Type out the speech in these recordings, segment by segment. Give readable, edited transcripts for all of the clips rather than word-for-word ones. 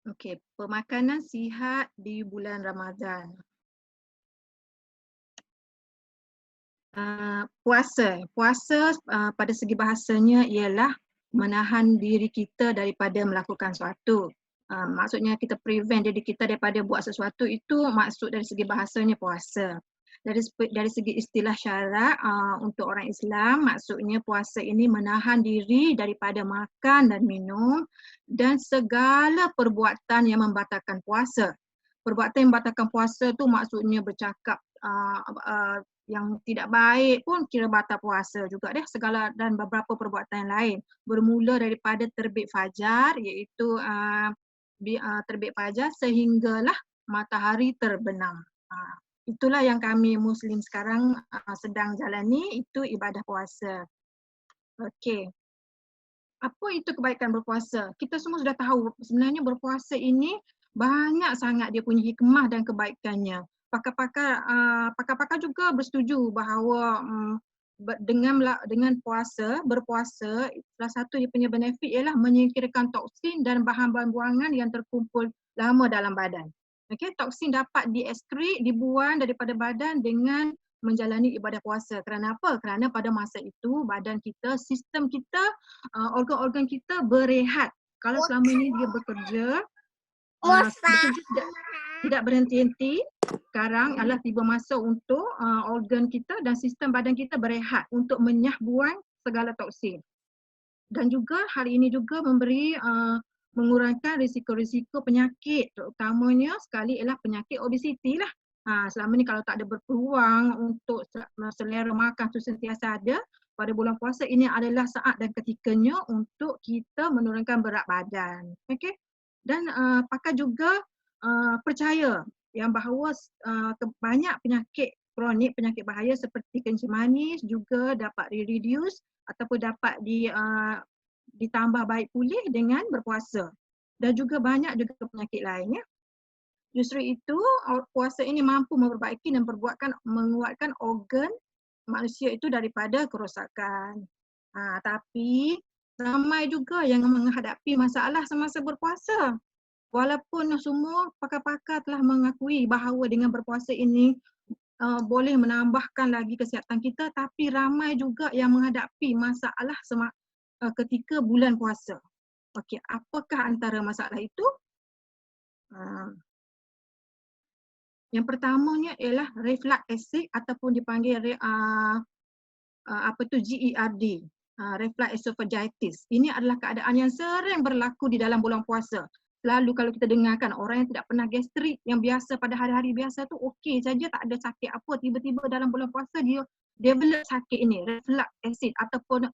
Okey, pemakanan sihat di bulan Ramadan. Puasa. Puasa pada segi bahasanya ialah menahan diri kita daripada melakukan sesuatu. Maksudnya kita prevent diri kita daripada buat sesuatu, itu maksud dari segi bahasanya puasa. Dari segi istilah syarak untuk orang Islam, maksudnya puasa ini menahan diri daripada makan dan minum dan segala perbuatan yang membatalkan puasa. Perbuatan yang membatalkan puasa tu maksudnya bercakap yang tidak baik pun kira batal puasa juga deh, segala dan beberapa perbuatan yang lain. Bermula daripada terbit fajar, iaitu terbit fajar sehinggalah matahari terbenam. Itulah yang kami Muslim sekarang sedang jalani, itu ibadah puasa. Okey. Apa itu kebaikan berpuasa? Kita semua sudah tahu sebenarnya berpuasa ini banyak sangat dia punya hikmah dan kebaikannya. Pakar-pakar juga bersetuju bahawa dengan berpuasa, salah satu dia punya benefit ialah menyingkirkan toksin dan bahan-bahan buangan yang terkumpul lama dalam badan. Okey, toksin dapat diekskret, dibuang daripada badan dengan menjalani ibadah puasa. Kerana apa? Kerana pada masa itu badan kita, sistem kita, organ-organ kita berehat. Kalau selama ini dia bekerja, tidak berhenti-henti, sekarang adalah tiba masa untuk organ kita dan sistem badan kita berehat untuk menyah buang segala toksin. Dan juga hal ini juga mengurangkan risiko-risiko penyakit, terutamanya sekali ialah penyakit obesiti lah. Selama ni kalau tak ada berpeluang untuk selera makan tu sentiasa ada, pada bulan puasa ini adalah saat dan ketikanya untuk kita menurunkan berat badan. Okey. Dan pakar juga percaya yang bahawa banyak penyakit kronik, penyakit bahaya seperti kencing manis juga dapat di-reduce ataupun dapat ditambah baik pulih dengan berpuasa. Dan juga banyak juga penyakit lain ya. Justru itu puasa ini mampu memperbaiki dan menguatkan organ manusia itu daripada kerosakan. Tapi ramai juga yang menghadapi masalah semasa berpuasa. Walaupun semua pakar-pakar telah mengakui bahawa dengan berpuasa ini boleh menambahkan lagi kesihatan kita, tapi ramai juga yang menghadapi masalah ketika bulan puasa. Okey, apakah antara masalah itu? Yang pertamanya ialah reflux acid ataupun dipanggil GERD, reflux esophagitis. Ini adalah keadaan yang sering berlaku di dalam bulan puasa. Lalu kalau kita dengarkan orang yang tidak pernah gastrik, yang biasa pada hari-hari biasa tu okey saja, tak ada sakit apa, tiba-tiba dalam bulan puasa dia develop sakit ini, reflux acid ataupun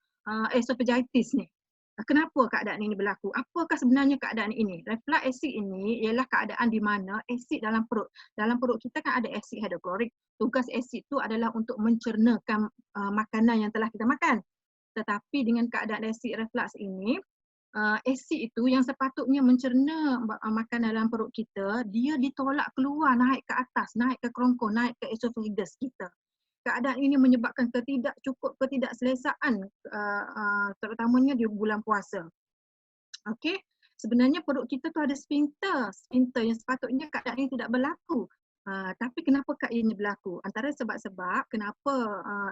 esophagitis ni. Kenapa keadaan ini berlaku? Apakah sebenarnya keadaan ini? Reflux acid ini ialah keadaan di mana asid dalam perut. Dalam perut kita kan ada asid hidroklorik. Tugas asid itu adalah untuk mencernakan makanan yang telah kita makan. Tetapi dengan keadaan asid reflux ini, asid itu yang sepatutnya mencerna makanan dalam perut kita, dia ditolak keluar, naik ke atas, naik ke kerongkong, naik ke esophagus kita. Keadaan ini menyebabkan ketidakselesaan terutamanya di bulan puasa. Okey, sebenarnya perut kita tu ada sphincter yang sepatutnya keadaan ini tidak berlaku. Tapi kenapa keadaan ini berlaku? Antara sebab-sebab kenapa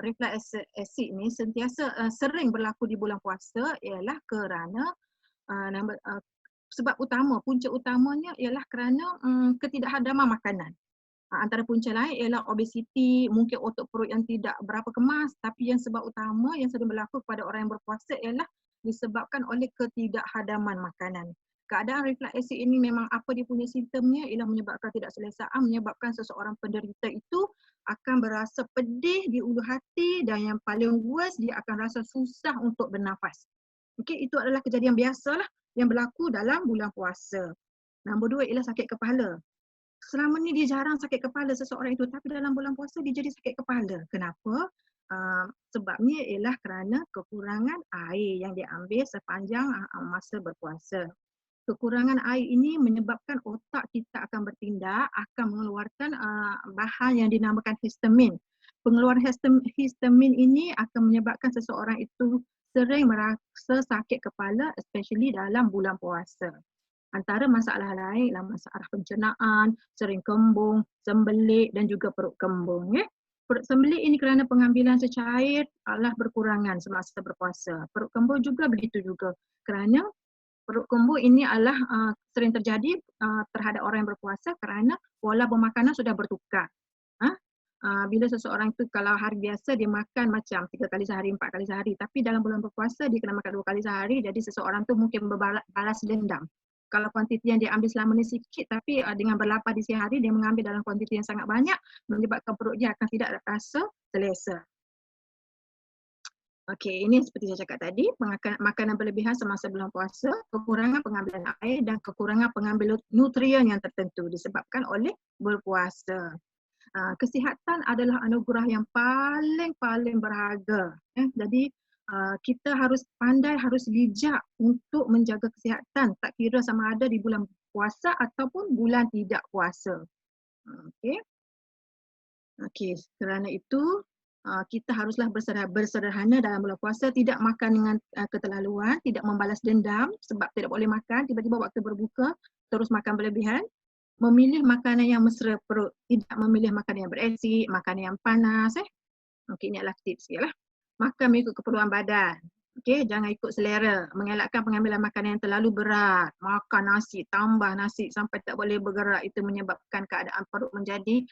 reflux acid ni sentiasa sering berlaku di bulan puasa ialah kerana sebab utama, punca utamanya ialah kerana ketidakhadaman makanan. Antara punca lain ialah obesiti, mungkin otot perut yang tidak berapa kemas, tapi yang sebab utama yang sering berlaku kepada orang yang berpuasa ialah disebabkan oleh ketidakhadaman makanan. Keadaan reflux acid ini memang apa dia punya simptomnya ialah menyebabkan tidak selesaan, menyebabkan seseorang penderita itu akan berasa pedih di ulu hati dan yang paling worst dia akan rasa susah untuk bernafas. Okey, itu adalah kejadian biasalah yang berlaku dalam bulan puasa. Nombor dua ialah sakit kepala. Selama ni dia jarang sakit kepala seseorang itu, tapi dalam bulan puasa dia jadi sakit kepala. Kenapa? Sebabnya ialah kerana kekurangan air yang diambil sepanjang masa berpuasa. Kekurangan air ini menyebabkan otak kita akan bertindak, akan mengeluarkan bahan yang dinamakan histamin. Pengeluaran histamin ini akan menyebabkan seseorang itu sering merasa sakit kepala, especially dalam bulan puasa. Antara masalah lain ialah masalah pencernaan, sering kembung, sembelit dan juga perut kembung. Ya. Perut sembelit ini kerana pengambilan secair adalah berkurangan semasa berpuasa. Perut kembung juga begitu juga. Kerana perut kembung ini adalah sering terjadi terhadap orang yang berpuasa kerana pola bermakanan sudah bertukar. Ha? Bila seseorang itu kalau hari biasa dia makan macam 3 kali sehari, 4 kali sehari, tapi dalam bulan berpuasa dia kena makan 2 kali sehari, jadi seseorang tu mungkin balas dendam. Kalau kuantiti yang dia ambil selama ni sikit, tapi dengan berlapar di siang hari dia mengambil dalam kuantiti yang sangat banyak, menyebabkan perut dia akan tidak rasa selesa. Okey, ini seperti saya cakap tadi, makanan berlebihan semasa bulan puasa, kekurangan pengambilan air dan kekurangan pengambilan nutrien yang tertentu disebabkan oleh berpuasa. Kesihatan adalah anugerah yang paling berharga. Jadi kita harus pandai, harus bijak untuk menjaga kesihatan, tak kira sama ada di bulan puasa ataupun bulan tidak puasa. Okey. Okey, kerana itu kita haruslah bersederhana dalam bulan puasa, tidak makan dengan keterlaluan, tidak membalas dendam sebab tidak boleh makan, tiba-tiba waktu berbuka terus makan berlebihan. Memilih makanan yang mesra perut, tidak memilih makanan yang berasid, makanan yang panas. Okey, ini adalah tips lah. Makan mengikut keperluan badan. Okey, jangan ikut selera. Mengelakkan pengambilan makanan yang terlalu berat. Makan nasi, tambah nasi sampai tak boleh bergerak. Itu menyebabkan keadaan perut menjadi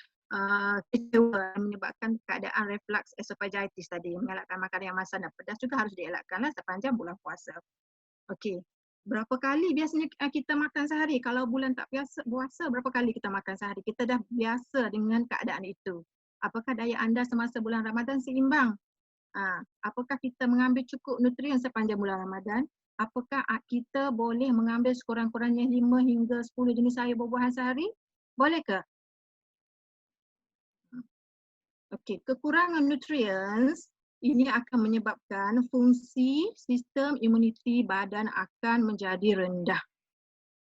kecewa, menyebabkan keadaan reflux esophagitis tadi. Mengelakkan makanan yang masak dan pedas juga harus dielakkanlah sepanjang bulan puasa. Okey. Berapa kali biasanya kita makan sehari? Kalau bulan tak puasa, berapa kali kita makan sehari? Kita dah biasa dengan keadaan itu. Apakah daya anda semasa bulan Ramadan seimbang? Apakah kita mengambil cukup nutrien sepanjang bulan Ramadan? Apakah kita boleh mengambil sekurang-kurangnya 5 hingga 10 jenis sayur buah-buahan sehari? Boleh ke? Okey, kekurangan nutrien ini akan menyebabkan fungsi sistem imuniti badan akan menjadi rendah.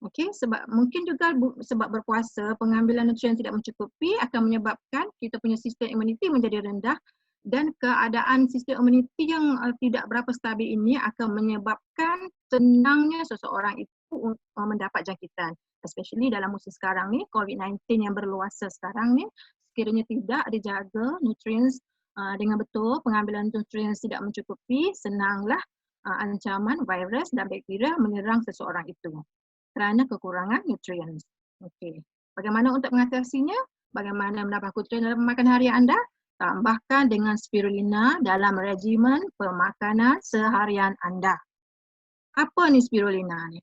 Okey, sebab mungkin juga sebab berpuasa, pengambilan nutrien tidak mencukupi akan menyebabkan kita punya sistem imuniti menjadi rendah dan keadaan sistem imuniti yang tidak berapa stabil ini akan menyebabkan senangnya seseorang itu mendapat jangkitan. Especially dalam musim sekarang ni, COVID-19 yang berluasa sekarang ni, sekiranya tidak dijaga nutrien dengan betul, pengambilan nutrien tidak mencukupi, senanglah ancaman virus dan bakteria menyerang seseorang itu kerana kekurangan nutrien. Okey. Bagaimana untuk mengatasinya? Bagaimana mendapat nutrien dalam makanan harian anda? Tambahkan dengan spirulina dalam regimen pemakanan seharian anda. Apa ni spirulina ni?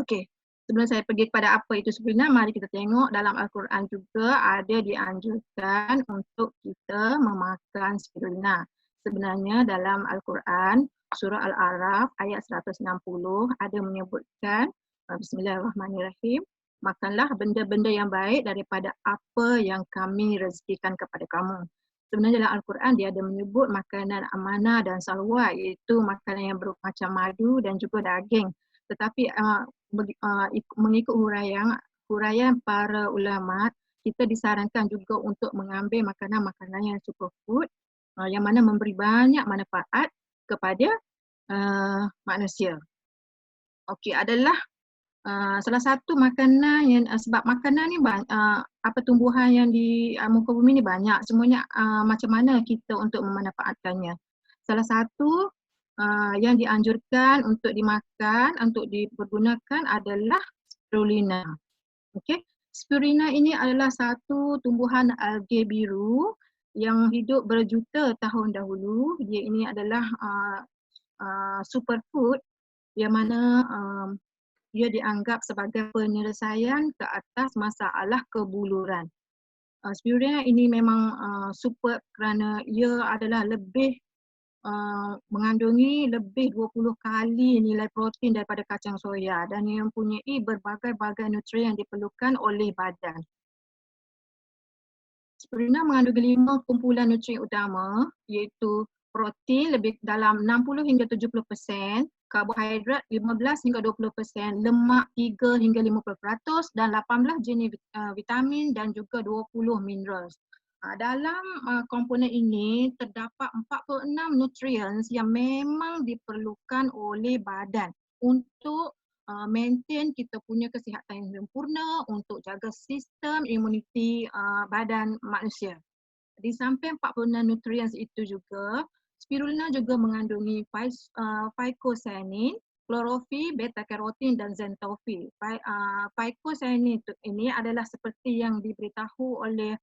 Okey. Sebelum saya pergi kepada apa itu spirulina, mari kita tengok dalam Al-Quran juga ada dianjurkan untuk kita memakan spirulina. Sebenarnya dalam Al-Quran, surah Al-A'raf ayat 160 ada menyebutkan Bismillahirrahmanirrahim. Makanlah benda-benda yang baik daripada apa yang kami rezekikan kepada kamu. Sebenarnya dalam Al-Quran dia ada menyebut makanan amanah dan salwa, iaitu makanan yang bermacam madu dan juga daging. Tetapi mengikut huraian para ulama, kita disarankan juga untuk mengambil makanan-makanan yang superfood yang mana memberi banyak manfaat kepada manusia. Okey, adalah salah satu makanan yang sebab makanan ni tumbuhan yang di muka bumi ni banyak, semuanya macam mana kita untuk memanfaatkannya. Salah satu yang dianjurkan untuk dimakan, untuk dipergunakan adalah spirulina. Okey, spirulina ini adalah satu tumbuhan alge biru yang hidup berjuta tahun dahulu. Dia ini adalah superfood yang mana dia dianggap sebagai penyelesaian ke atas masalah kebuluran. Spirulina ini memang super kerana ia adalah lebih mengandungi lebih 20 kali nilai protein daripada kacang soya dan ia mempunyai berbagai-bagai nutrien yang diperlukan oleh badan. Spirulina mengandungi 5 kumpulan nutrien utama iaitu protein lebih dalam 60 hingga 70%, karbohidrat 15 hingga 20%, lemak 3 hingga 50% dan 18 jenis vitamin dan juga 20 mineral. Dalam komponen ini terdapat 46 nutrien yang memang diperlukan oleh badan untuk maintain kita punya kesihatan yang sempurna untuk jaga sistem imuniti badan manusia. Di samping 46 nutrients itu juga, spirulina juga mengandungi phycocyanin, klorofil, beta-karotin dan xanthophyll. Phycocyanin ini adalah seperti yang diberitahu oleh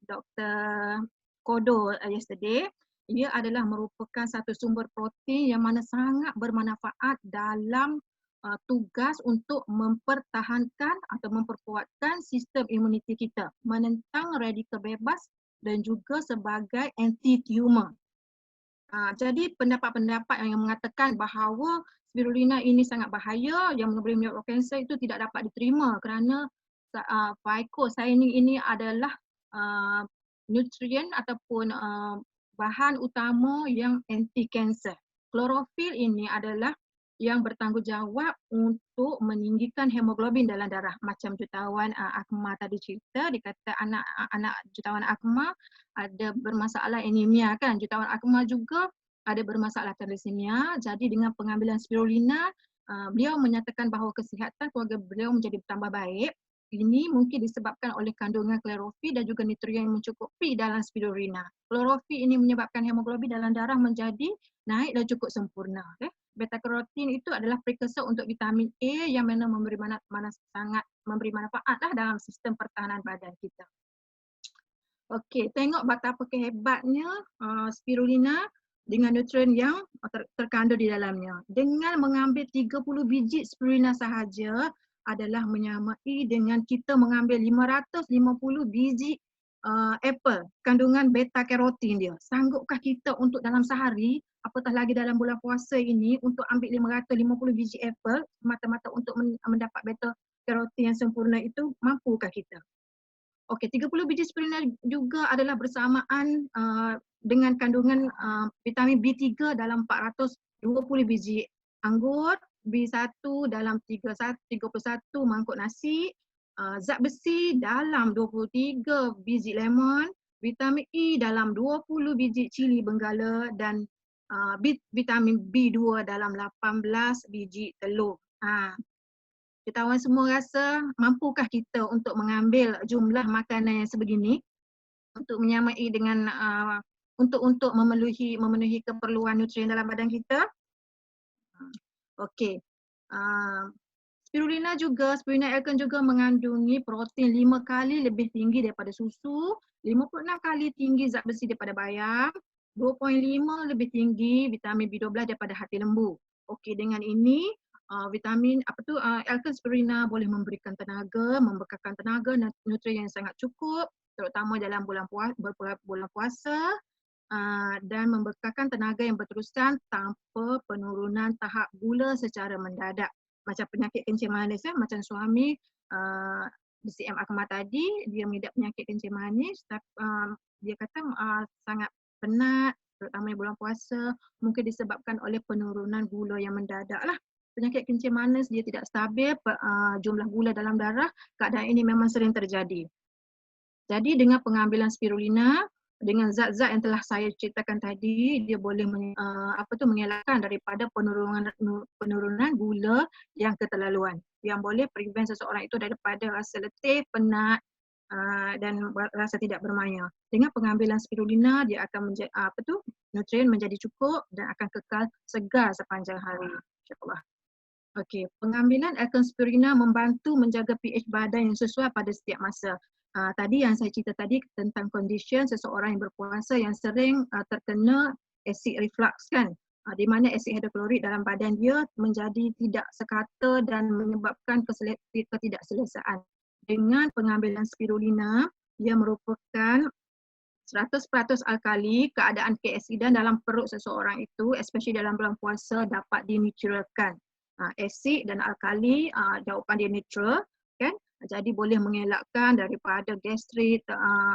Dr. Kodo yesterday. Ia adalah merupakan satu sumber protein yang mana sangat bermanfaat dalam tugas untuk mempertahankan atau memperkuatkan sistem imuniti kita, menentang radikal bebas dan juga sebagai anti-tumor. Jadi pendapat-pendapat yang mengatakan bahawa spirulina ini sangat bahaya yang boleh menyebabkan kanser itu tidak dapat diterima kerana phycocyanin ini adalah nutrien ataupun bahan utama yang anti-kanser. Klorofil ini adalah yang bertanggungjawab untuk meninggikan hemoglobin dalam darah. Macam jutawan Akmal tadi cerita, dia kata anak jutawan Akmal ada bermasalah anemia kan. Jutawan Akmal juga ada bermasalah thalassemia. Jadi dengan pengambilan spirulina, beliau menyatakan bahawa kesihatan keluarga beliau menjadi bertambah baik. Ini mungkin disebabkan oleh kandungan klorofil dan juga nutrien yang mencukupi dalam spirulina. Klorofil ini menyebabkan hemoglobin dalam darah menjadi naik dan cukup sempurna. Beta-karotin itu adalah prekursor untuk vitamin A yang mana sangat memberi manfaat dalam sistem pertahanan badan kita. Okey, tengok betapa kehebatnya spirulina dengan nutrien yang terkandung di dalamnya. Dengan mengambil 30 biji spirulina sahaja adalah menyamai dengan kita mengambil 550 biji apple, kandungan beta-karotin dia. Sanggupkah kita untuk dalam sehari, apatah lagi dalam bulan puasa ini, untuk ambil 550 biji apple semata-mata untuk mendapat beta-karotin yang sempurna itu, mampukah kita? Okey, 30 biji spirulina juga adalah bersamaan dengan kandungan vitamin B3 dalam 420 biji anggur, B1 dalam 31 mangkuk nasi, zat besi dalam 23 biji lemon, vitamin E dalam 20 biji cili benggala dan vitamin B2 dalam 18 biji telur. Jutawan semua rasa mampukah kita untuk mengambil jumlah makanan yang sebegini untuk menyamai dengan untuk memenuhi keperluan nutrien dalam badan kita? Okey. Spirulina alkon juga mengandungi protein 5 kali lebih tinggi daripada susu, 56 kali tinggi zat besi daripada bayam, 2.5 lebih tinggi vitamin B12 daripada hati lembu. Okey, dengan ini alkon spirulina boleh memberikan tenaga, membekalkan tenaga dan nutrien yang sangat cukup terutama dalam bulan puasa dan membekalkan tenaga yang berterusan tanpa penurunan tahap gula secara mendadak. Macam penyakit kencing manis macam suami DCM Akmal tadi, dia mengidap penyakit kencing manis, dia kata sangat penat terutama bulan puasa, mungkin disebabkan oleh penurunan gula yang mendadak lah. Penyakit kencing manis dia tidak stabil jumlah gula dalam darah, keadaan ini memang sering terjadi. Jadi dengan pengambilan spirulina dengan zat-zat yang telah saya ceritakan tadi, dia boleh mengelakkan daripada penurunan gula yang keterlaluan, yang boleh prevent seseorang itu daripada rasa letih, penat dan rasa tidak bermaya. Dengan pengambilan spirulina, dia akan nutrien menjadi cukup dan akan kekal segar sepanjang hari, insya-Allah. Okey, pengambilan alkon spirulina membantu menjaga pH badan yang sesuai pada setiap masa. Tadi yang saya cerita tadi tentang condition seseorang yang berpuasa yang sering terkena acid reflux kan, di mana asid hidroklorik dalam badan dia menjadi tidak sekata dan menyebabkan ketidakselesaan. Dengan pengambilan spirulina, dia merupakan 100% alkali, keadaan keasidan dalam perut seseorang itu, especially dalam bulan puasa, dapat dinetralkan. Asid dan alkali, jawapan dia neutral, kan? Jadi boleh mengelakkan daripada gastrit,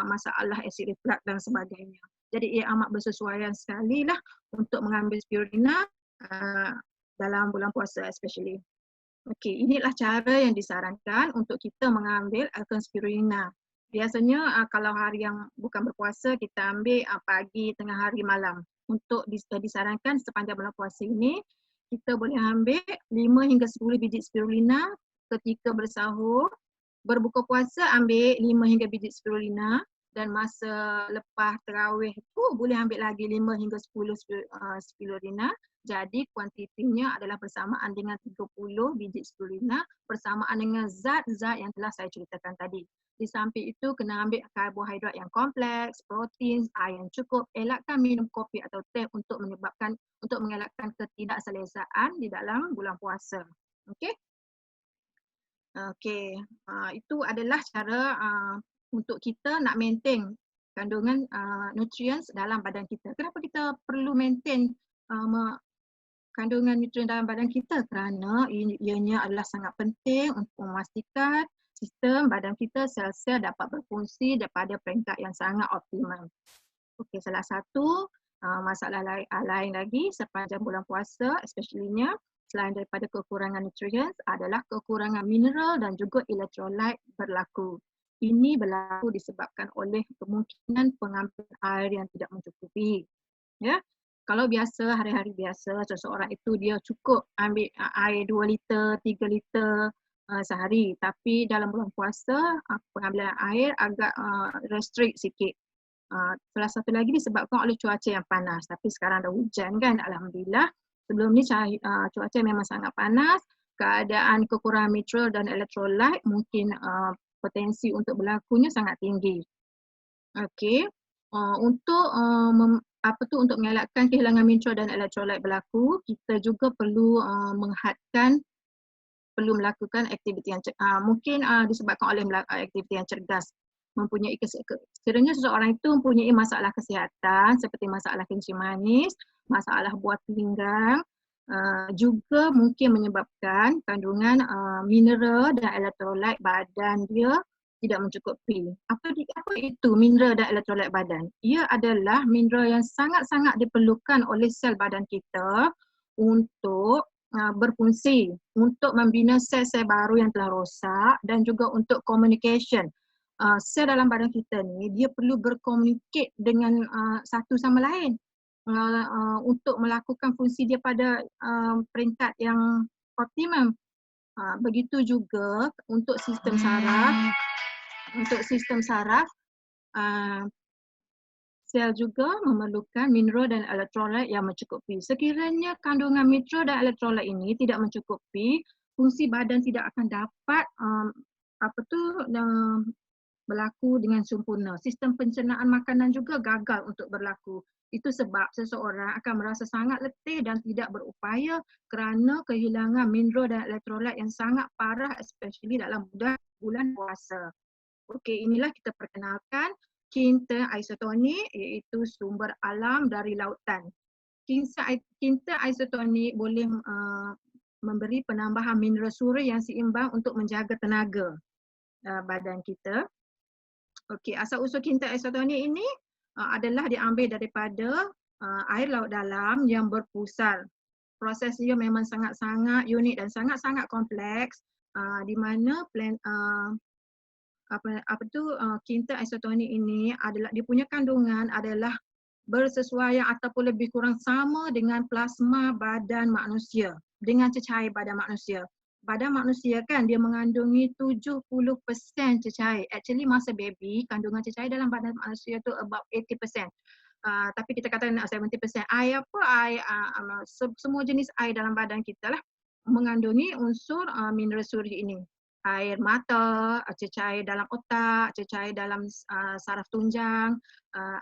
masalah acid reflux dan sebagainya. Jadi ia amat bersesuaian sekali lah untuk mengambil spirulina dalam bulan puasa especially. Okey, inilah cara yang disarankan untuk kita mengambil alkon spirulina. Biasanya kalau hari yang bukan berpuasa kita ambil pagi, tengah hari, malam. Untuk disarankan sepanjang bulan puasa ini kita boleh ambil 5 hingga 10 biji spirulina ketika bersahur. Berbuka puasa ambil 5 hingga biji spirulina, dan masa lepas tarawih tu boleh ambil lagi 5 hingga 10 spirulina. Jadi kuantitinya adalah bersamaan dengan 30 biji spirulina bersamaan dengan zat-zat yang telah saya ceritakan tadi. Di samping itu kena ambil karbohidrat yang kompleks, protein, air yang cukup. Elakkan minum kopi atau teh untuk mengelakkan ketidakselesaan di dalam bulan puasa. Okey? Okey, itu adalah cara untuk kita nak maintain kandungan nutrients dalam badan kita. Kenapa kita perlu maintain kandungan nutrien dalam badan kita? Kerana ianya adalah sangat penting untuk memastikan sistem badan kita, sel-sel dapat berfungsi daripada peringkat yang sangat optimal. Okey, salah satu masalah lain lagi sepanjang bulan puasa, especially-nya selain daripada kekurangan nutrien adalah kekurangan mineral dan juga elektrolit berlaku. Ini berlaku disebabkan oleh kemungkinan pengambilan air yang tidak mencukupi. Ya, kalau biasa hari-hari biasa seseorang itu dia cukup ambil air 2 liter, 3 liter sehari, tapi dalam bulan puasa pengambilan air agak restrict sikit. Salah satu lagi disebabkan oleh cuaca yang panas, tapi sekarang dah hujan kan, alhamdulillah. Sebelum ni cuaca memang sangat panas, keadaan kekurangan mineral dan elektrolit mungkin potensi untuk berlakunya sangat tinggi. Okey, untuk untuk mengelakkan kehilangan mineral dan elektrolit berlaku, kita juga perlu melakukan aktiviti yang mungkin disebabkan oleh aktiviti yang cergas. Sekiranya seseorang itu mempunyai masalah kesihatan seperti masalah kencing manis, masalah buah pinggang, juga mungkin menyebabkan kandungan mineral dan elektrolit badan dia tidak mencukupi. Apa itu mineral dan elektrolit badan? Ia adalah mineral yang sangat-sangat diperlukan oleh sel badan kita untuk berfungsi, untuk membina sel-sel baru yang telah rosak, dan juga untuk communication. Sel dalam badan kita ni dia perlu berkomunikasi dengan satu sama lain untuk melakukan fungsi dia pada peringkat yang optimum. Begitu juga untuk sistem saraf. Untuk sistem saraf, sel juga memerlukan mineral dan elektrolit yang mencukupi. Sekiranya kandungan mineral dan elektrolit ini tidak mencukupi, fungsi badan tidak akan dapat berlaku dengan sempurna. Sistem pencernaan makanan juga gagal untuk berlaku. Itu sebab seseorang akan merasa sangat letih dan tidak berupaya kerana kehilangan mineral dan elektrolit yang sangat parah, especially dalam bulan puasa. Okey, inilah kita perkenalkan kinta isotonik, iaitu sumber alam dari lautan. Kinta isotonik boleh memberi penambahan mineral suri yang seimbang untuk menjaga tenaga badan kita. Okey, asal-usul kinta isotonik ini adalah diambil daripada air laut dalam yang berpusar. Proses dia memang sangat-sangat unik dan sangat-sangat kompleks, di mana kinta isotonik ini adalah dia punya kandungan adalah bersesuaian ataupun lebih kurang sama dengan plasma badan manusia, dengan cecair badan manusia. Badan manusia kan dia mengandungi 70% cecair. Actually masa baby kandungan cecair dalam badan manusia tu about 80%. Tapi kita kata 70%. Air apa? Air semua jenis air dalam badan kita lah mengandungi unsur mineral suri ini. Air mata, cecair dalam otak, cecair dalam saraf tunjang,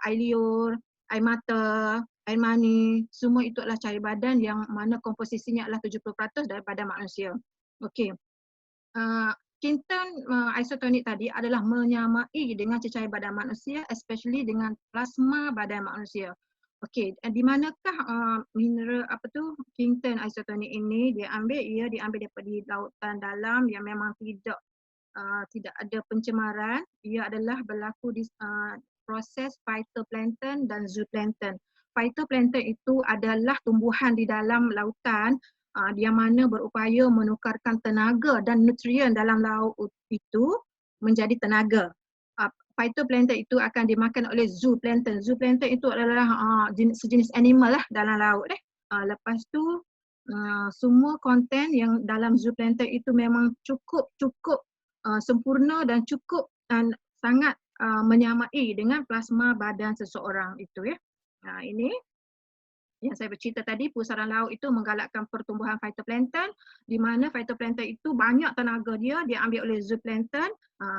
air liur, air mata, air mani, semua itu adalah cair badan yang mana komposisinya adalah 70% daripada manusia. Okey. Kinta isotonik tadi adalah menyamai dengan cecair badan manusia, especially dengan plasma badan manusia. Okey, di manakah mineral kinta isotonik ini diambil? Ia diambil daripada lautan dalam yang memang tidak ada pencemaran. Ia adalah berlaku di proses phytoplankton dan zooplankton. Phytoplankton itu adalah tumbuhan di dalam lautan yang mana berupaya menukarkan tenaga dan nutrien dalam laut itu menjadi tenaga. Phytoplankton itu akan dimakan oleh zooplankton. Zooplankton itu adalah sejenis animal lah dalam laut. Lepas tu semua konten yang dalam zooplankton itu memang cukup sempurna dan cukup dan sangat menyamai dengan plasma badan seseorang itu ya. Ini yang saya bercerita tadi, pusaran laut itu menggalakkan pertumbuhan phytoplankton, di mana phytoplankton itu banyak tenaga dia diambil oleh zooplankton,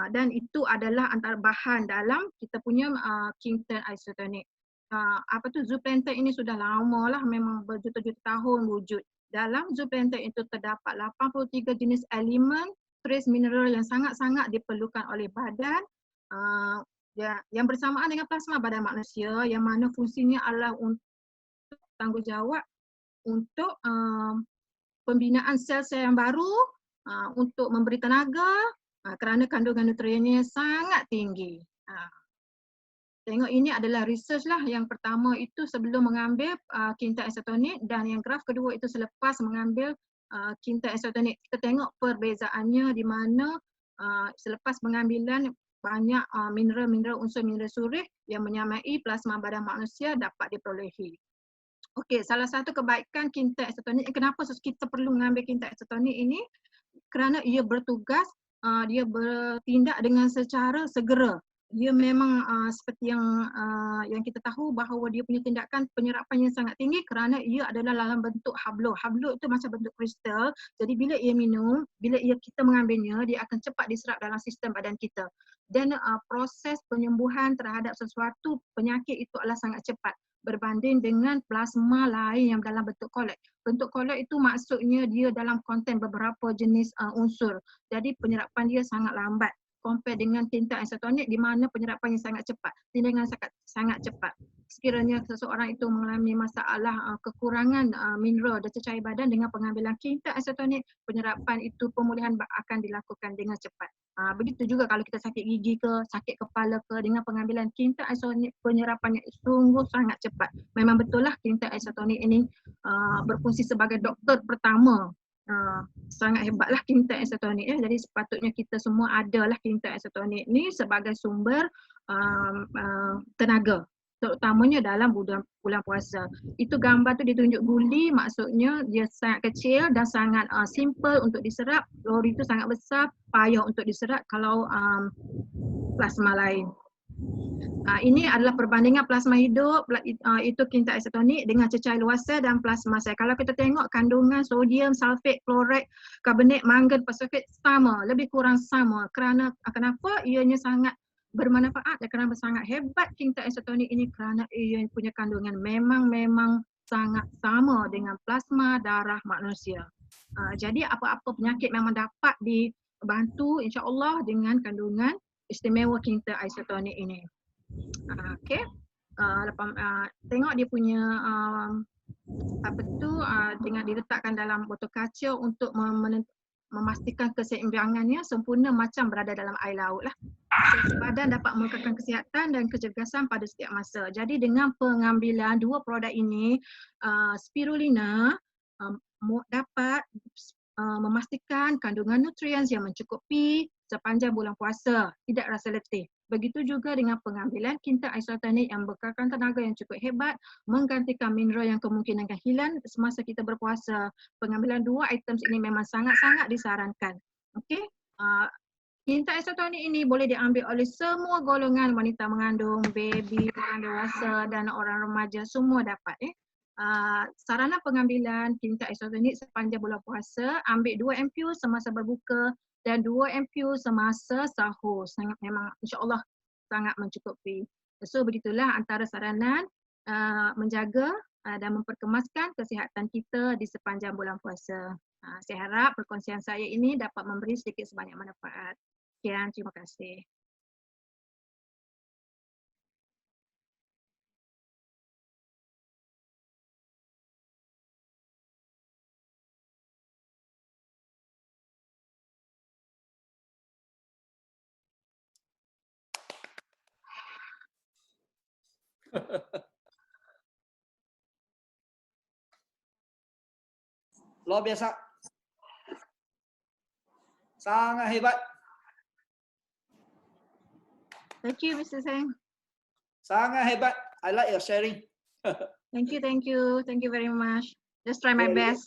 dan itu adalah antara bahan dalam kita punya Kington isotonic. Zooplankton ini sudah lama lah, memang berjuta-juta tahun wujud. Dalam zooplankton itu terdapat 83 jenis elemen, trace mineral yang sangat-sangat diperlukan oleh badan, yang bersamaan dengan plasma badan manusia, yang mana fungsinya adalah untuk tanggungjawab untuk pembinaan sel-sel yang baru, untuk memberi tenaga, kerana kandungan nutriennya sangat tinggi. Tengok, ini adalah research lah. Yang pertama itu sebelum mengambil Kington isotonic, dan yang graf kedua itu selepas mengambil Kington isotonic. Kita tengok perbezaannya di mana selepas pengambilan banyak mineral-mineral, unsur mineral surih yang menyamai plasma badan manusia dapat diperolehi. Okey, salah satu kebaikan Kington isotonic, kenapa kita perlu mengambil Kington isotonic ini? Kerana ia bertugas, dia bertindak dengan secara segera. Dia memang seperti yang kita tahu bahawa dia punya tindakan penyerapannya sangat tinggi kerana ia adalah dalam bentuk hablur. Hablur itu macam bentuk kristal. Jadi bila ia minum, bila kita mengambilnya, dia akan cepat diserap dalam sistem badan kita. Dan proses penyembuhan terhadap sesuatu penyakit itu adalah sangat cepat berbanding dengan plasma lain yang dalam bentuk kolek. Bentuk kolek itu maksudnya dia dalam konten beberapa jenis unsur. Jadi penyerapan dia sangat lambat compare dengan Kington isotonic di mana penyerapannya sangat cepat. Tindakan sangat cepat. Sekiranya seseorang itu mengalami masalah kekurangan mineral dan cecair badan, dengan pengambilan Kington isotonic, penyerapan itu pemulihan akan dilakukan dengan cepat. Begitu juga kalau kita sakit gigi ke, sakit kepala ke, dengan pengambilan Kington isotonic penyerapannya sungguh sangat cepat. Memang betul lah Kington isotonic ini berfungsi sebagai doktor pertama. Sangat hebatlah Kington isotonic ya. Jadi sepatutnya kita semua adalah Kington isotonic ni sebagai sumber tenaga, terutamanya dalam bulan puasa. Itu gambar tu ditunjuk guli, maksudnya dia sangat kecil dan sangat simple untuk diserap. Lori tu sangat besar, payah untuk diserap kalau plasma lain. Ini adalah perbandingan plasma hidup, itu Kington isotonic dengan cecair luar sel dan plasma sel. Kalau kita tengok kandungan sodium, sulfat, klorid, karbonat, mangan, fosfat sama, lebih kurang sama. Kerana kenapa ianya sangat bermanfaat dan kerana sangat hebat Kington isotonic ini, kerana ia punya kandungan memang sangat sama dengan plasma darah manusia. Jadi apa-apa penyakit memang dapat dibantu insya-Allah dengan kandungan istimewa Kington isotonic ini. Okey. Tengok dia punya dengan diletakkan dalam botol kaca untuk memastikan keseimbangannya sempurna macam berada dalam air laut lah. Badan dapat mengekalkan kesihatan dan kecergasan pada setiap masa. Jadi dengan pengambilan dua produk ini, spirulina dapat memastikan kandungan nutrien yang mencukupi sepanjang bulan puasa, tidak rasa letih. Begitu juga dengan pengambilan Kington isotonic yang bekalkan tenaga yang cukup hebat, menggantikan mineral yang kemungkinan akan hilang semasa kita berpuasa. Pengambilan dua items ini memang sangat-sangat disarankan. Okey. Kington isotonic ini boleh diambil oleh semua golongan wanita mengandung, baby, orang dewasa dan orang remaja, semua dapat. Sarana pengambilan Kington isotonic sepanjang bulan puasa, ambil 2 ampul semasa berbuka dan 2 ampul semasa sahur. Sangat memang insya-Allah sangat mencukupi. So begitulah antara saranan menjaga dan memperkemaskan kesihatan kita di sepanjang bulan puasa. Saya harap perkongsian saya ini dapat memberi sedikit sebanyak manfaat. Sekian, terima kasih. Luar biasa. Sangat hebat. Thank you, Mr. Seng. Sangat hebat. I like your sharing. Thank you. Thank you very much. Just try my best.